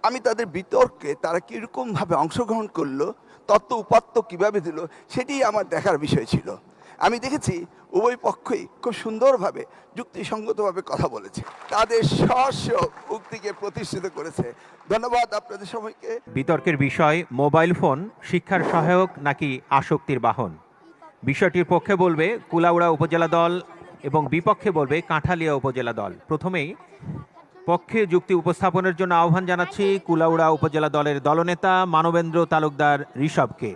আমি তাদের বিতর্কে তারা কীরকমভাবে অংশগ্রহণ করলো, তত্ত্ব উপাত্ত কীভাবে দিল, সেটি আমার দেখার বিষয় ছিল। আমি দেখেছি উভয় পক্ষই খুব সুন্দরভাবে যুক্তিসঙ্গতভাবে কথা বলেছে, তাদের স্ব উক্তিকে প্রতিষ্ঠিত করেছে। ধন্যবাদ আপনাদের সবাইকে। বিতর্কের বিষয় মোবাইল ফোন শিক্ষার সহায়ক নাকি আসক্তির বাহন। বিষয়টির পক্ষে বলবে কুলাউড়া উপজেলা দল এবং বিপক্ষে বলবে কাঁঠালিয়া উপজেলা দল। প্রথমেই পক্ষে যুক্তি উপস্থাপনের জন্য আহ্বান জানাচ্ছি কুলাউড়া উপজেলা দলের দলনেতা মানবেন্দ্র তালুকদার ঋষভকে।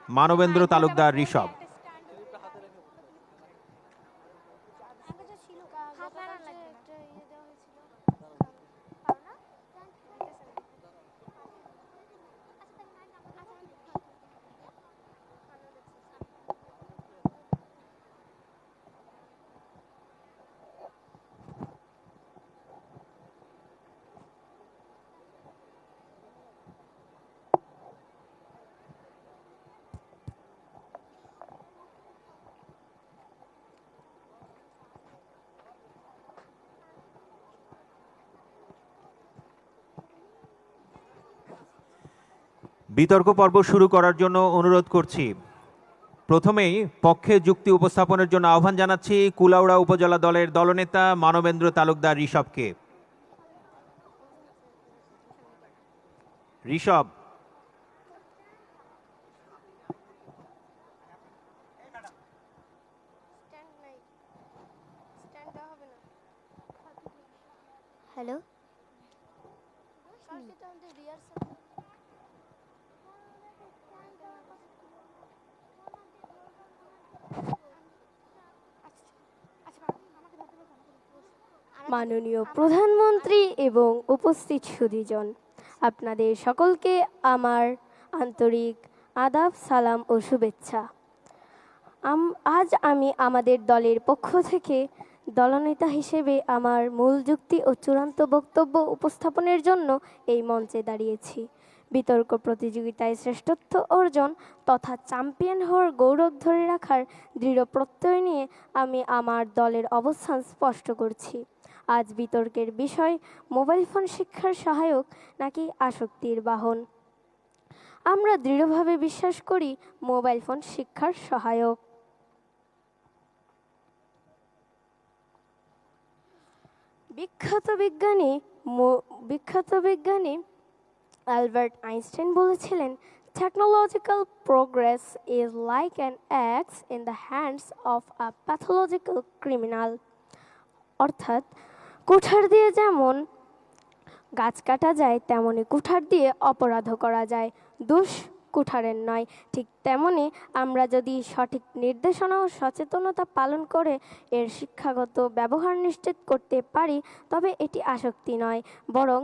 মানবেন্দ্র তালুকদার ঋষভ। বিতর্ক পর্ব শুরু করার জন্য অনুরোধ করছি। প্রথমেই পক্ষে যুক্তি উপস্থাপনের জন্য আহ্বান জানাচ্ছি কুলাউড়া উপজেলা দলের দলনেতা মানবেন্দ্র তালুকদার ঋষভকে। ঋষভ। হ্যালো, মাননীয় প্রধানমন্ত্রী এবং উপস্থিত সুধীজন, আপনাদের সকলকে আমার আন্তরিক আদাব, সালাম ও শুভেচ্ছা। আজ আমি আমাদের দলের পক্ষ থেকে দলনেতা হিসেবে আমার মূল যুক্তি ও চূড়ান্ত বক্তব্য উপস্থাপনের জন্য এই মঞ্চে দাঁড়িয়েছি। বিতর্ক প্রতিযোগিতায় শ্রেষ্ঠত্ব অর্জন তথা চ্যাম্পিয়ন হওয়ার গৌরব ধরে রাখার দৃঢ় প্রত্যয় নিয়ে আমি আমার দলের অবস্থান স্পষ্ট করছি। আজ বিতর্কের বিষয় মোবাইল ফোন শিক্ষার সহায়ক নাকি আসক্তির বাহন। আমরা দৃঢ়ভাবে বিশ্বাস করি মোবাইল ফোন শিক্ষার সহায়ক। বিখ্যাত বিজ্ঞানী অ্যালবার্ট আইনস্টাইন বলেছিলেন, technological progress is like an axe in the hands of a pathological criminal. অর্থাৎ কুঠার দিয়ে যেমন গাছ কাটা যায়, তেমনি কুঠার দিয়ে অপরাধও করা যায়, দোষ কুঠারের নয়। ঠিক তেমনি আমরা যদি সঠিক নির্দেশনা ও সচেতনতা পালন করে এর শিক্ষাগত ব্যবহার নিশ্চিত করতে পারি, তবে এটি আসক্তি নয়, বরং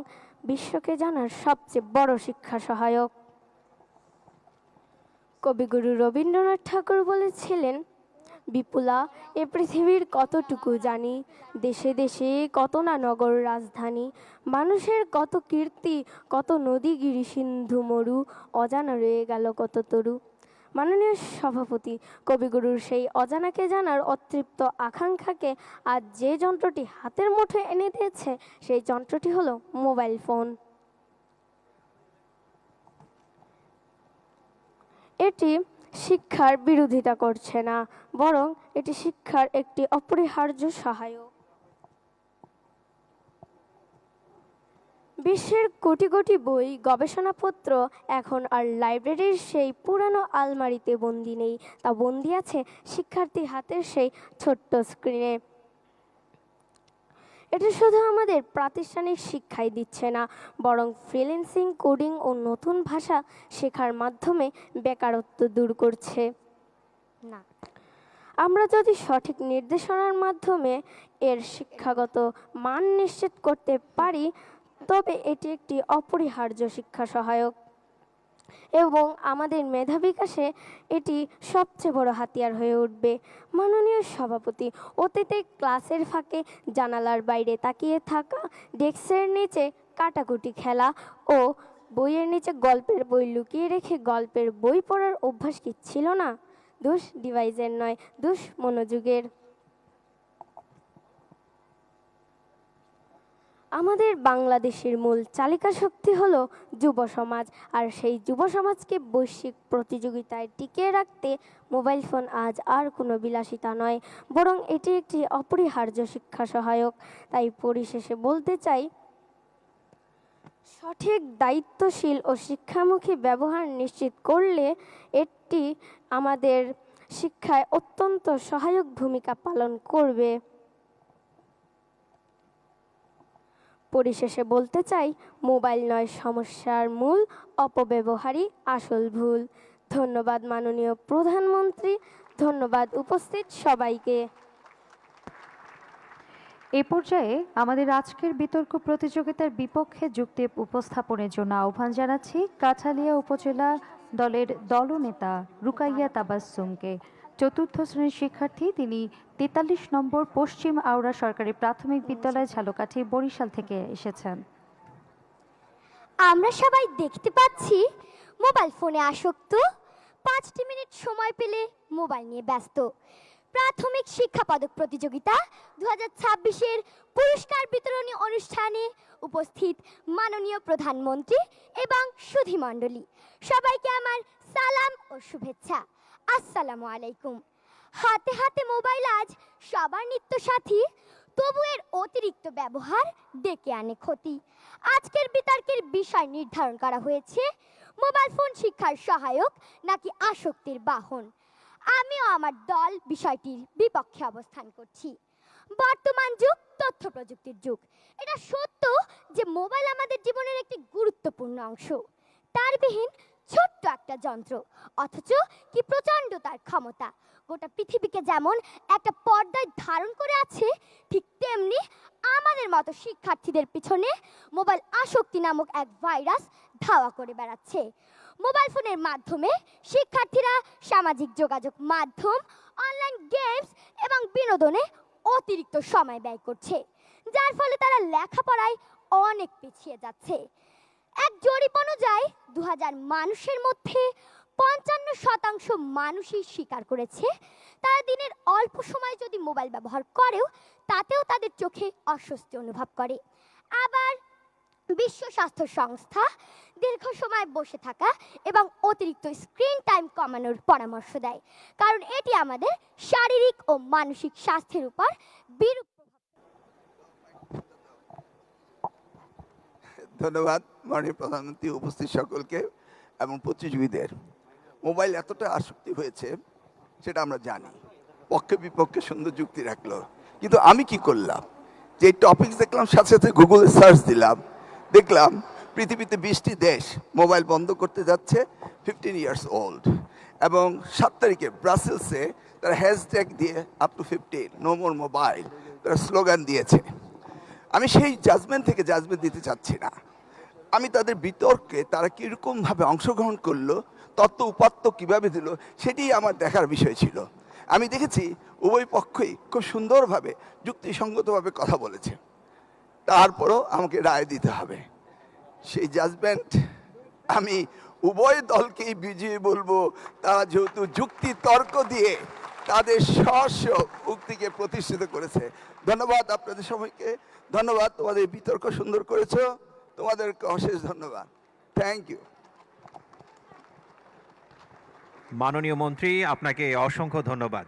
বিশ্বকে জানার সবচেয়ে বড় শিক্ষা সহায়ক। কবিগুরু রবীন্দ্রনাথ ঠাকুর বলেছিলেন, বিপুলা এ পৃথিবীর কতটুকু জানি, দেশে দেশে কত না নগর রাজধানী, মানুষের কত কীর্তি, কত নদী গিরি সিন্ধু মরু, অজানা রয়ে গেল কত তরু। মাননীয় সভাপতি, কবিগুরুর সেই অজানাকে জানার অতৃপ্ত আকাঙ্ক্ষাকে আজ যে যন্ত্রটি হাতের মুঠোয় এনে দিয়েছে, সেই যন্ত্রটি হলো মোবাইল ফোন। এটি শিক্ষার বিরোধিতা করছে না, বরং এটি শিক্ষার একটি অপরিহার্য সহায়ক। বিশ্বের কোটি কোটি বই, গবেষণাপত্র এখন আর লাইব্রেরির সেই পুরানো আলমারিতে বন্দি নেই, তা বন্দি আছে শিক্ষার্থীর হাতের সেই ছোট্ট স্ক্রিনে। এটি শুধু আমাদের প্রাতিষ্ঠানিক শিক্ষাই দিচ্ছে না, বরং ফ্রিল্যান্সিং, কোডিং ও নতুন ভাষা শেখার মাধ্যমে বেকারত্ব দূর করছে। না, আমরা যদি সঠিক নির্দেশনার মাধ্যমে এর শিক্ষাগত মান নিশ্চিত করতে পারি, তবে এটি একটি অপরিহার্য শিক্ষা সহায়ক এবং আমাদের মেধা বিকাশে এটি সবচেয়ে বড় হাতিয়ার হয়ে উঠবে। মাননীয় সভাপতি, অতীতে ক্লাসের ফাঁকে জানালার বাইরে তাকিয়ে থাকা, ডেস্কের নিচে কাটাকুটি খেলা ও বইয়ের নিচে গল্পের বই লুকিয়ে রেখে গল্পের বই পড়ার অভ্যাস কি ছিল না? দোষ ডিভাইসের নয়, দোষ মনোযোগের। আমাদের বাংলাদেশের মূল চালিকা শক্তি হলো যুব সমাজ, আর সেই যুব সমাজকে বৈশ্বিক প্রতিযোগিতায় টিকিয়ে রাখতে মোবাইল ফোন আজ আর কোনো বিলাসিতা নয়, বরং এটি একটি অপরিহার্য শিক্ষা সহায়ক। তাই পরিশেষে বলতে চাই, সঠিক দায়িত্বশীল ও শিক্ষামুখী ব্যবহার নিশ্চিত করলে এটি আমাদের শিক্ষায় অত্যন্ত সহায়ক ভূমিকা পালন করবে। পরিশেষে বলতে চাই, মোবাইল নয় সমস্যার মূল, অপব্যবহারই আসল ভুল। ধন্যবাদ মাননীয় প্রধানমন্ত্রী, ধন্যবাদ উপস্থিত সবাইকে। এ পর্যায়ে আমাদের আজকের বিতর্ক প্রতিযোগিতার বিপক্ষে যুক্তি উপস্থাপনের জন্য আহ্বান জানাচ্ছি কাঠালিয়া উপজেলা দলের দলনেতা রুকাইয়া তাবাসসুমকে। চতুর্থ শ্রেণীর শিক্ষার্থী, তিনি 43 নম্বর পশ্চিম আওড়া সরকারি প্রাথমিক বিদ্যালয় ঝালকাঠি বরিশাল থেকে এসেছেন। আমরা সবাই দেখতে পাচ্ছি মোবাইল ফোনে আসক্ত, 5টি মিনিট সময় পেলে মোবাইল নিয়ে ব্যস্ত। প্রাথমিক শিক্ষা পদক প্রতিযোগিতা 2026-এর পুরস্কার বিতরণী অনুষ্ঠানে উপস্থিত মাননীয় প্রধানমন্ত্রী এবং সুধীমণ্ডলী, সবাইকে আমার সালাম ও শুভেচ্ছা। আসসালামু আলাইকুম। হাতে হাতে মোবাইল আজ সবার নিত্য সাথী, তবু এর অতিরিক্ত ব্যবহার ডেকে আনে ক্ষতি। আজকের বিতর্কের বিষয় নির্ধারণ করা হয়েছে মোবাইল ফোন শিক্ষার সহায়ক নাকি আসক্তির বাহন। আমিও আমার দল বিষয়টির বিপক্ষে অবস্থান করছি। বর্তমান যুগ তথ্য প্রযুক্তির যুগ। এটা সত্য যে মোবাইল আমাদের জীবনের একটি গুরুত্বপূর্ণ অংশ। তারবিহীন ছোট্ট একটা যন্ত্র, অথচ কি প্রচণ্ড তার ক্ষমতা। গোটা পৃথিবীকে যেমন একটা পর্দায় ধারণ করে আছে, ঠিক তেমনি আমাদের মতো শিক্ষার্থীদের পিছনে মোবাইল আসক্তি নামক এক ভাইরাস ধাওয়া করে বেড়াচ্ছে। মোবাইল ফোনের মাধ্যমে শিক্ষার্থীরা সামাজিক যোগাযোগ মাধ্যম, অনলাইন গেমস এবং বিনোদনে অতিরিক্ত সময় ব্যয় করছে, যার ফলে তারা লেখাপড়ায় অনেক পিছিয়ে যাচ্ছে। এক জরিপ অনুযায়ী 2000 মানুষের মধ্যে 55% মানুষই স্বীকার করেছে তারা দিনের অল্প সময় যদি মোবাইল ব্যবহার করেও তাতেও তাদের চোখে অস্বস্তি অনুভব করে। আবার বিশ্ব স্বাস্থ্য সংস্থা দীর্ঘ সময় বসে থাকা এবং অতিরিক্ত স্ক্রিন টাইম কমানোর পরামর্শ দেয়, কারণ এটি আমাদের শারীরিক ও মানসিক স্বাস্থ্যের উপর বিরূপ প্রভাব। ধন্যবাদ মাননীয় প্রধানমন্ত্রী, উপস্থিত সকলকে এবং প্রতিযোগীদের। মোবাইল এতটা আসক্তি হয়েছে সেটা আমরা জানি, পক্ষে বিপক্ষে সুন্দর যুক্তি রাখলো, কিন্তু আমি কি করলাম, যে টপিক দেখলাম সাথে সাথে গুগলে সার্চ দিলাম, দেখলাম পৃথিবীতে 20টি দেশ মোবাইল বন্ধ করতে যাচ্ছে 15 ইয়ার্স ওল্ড, এবং 7 তারিখে ব্রাসেলসে তারা হ্যাশট্যাগ দিয়ে up to 15 no more mobile তারা স্লোগান দিয়েছে। আমি সেই জাজমেন্ট থেকে জাজমেন্ট দিতে চাচ্ছি না, আমি তাদের বিতর্কে তারা কীরকমভাবে অংশগ্রহণ করলো, তত্ত্ব উপাত্ত কীভাবে দিল, সেটি আমার দেখার বিষয় ছিল। আমি দেখেছি উভয় পক্ষই খুব সুন্দরভাবে যুক্তিসঙ্গতভাবে কথা বলেছে, তারপরও আমাকে রায় দিতে হবে। সেই জাজমেন্ট আমি উভয় দলকেই বিজয়ী বলবো, তারা যেহেতু যুক্তি তর্ক দিয়ে তাদের স্ব উক্তিকে প্রতিষ্ঠিত করেছে। ধন্যবাদ আপনাদের সবাইকে, ধন্যবাদ, তোমাদের বিতর্ক সুন্দর করেছো, তোমাদেরকে অশেষ ধন্যবাদ। Thank you. মাননীয় মন্ত্রী, আপনাকে অসংখ্য ধন্যবাদ।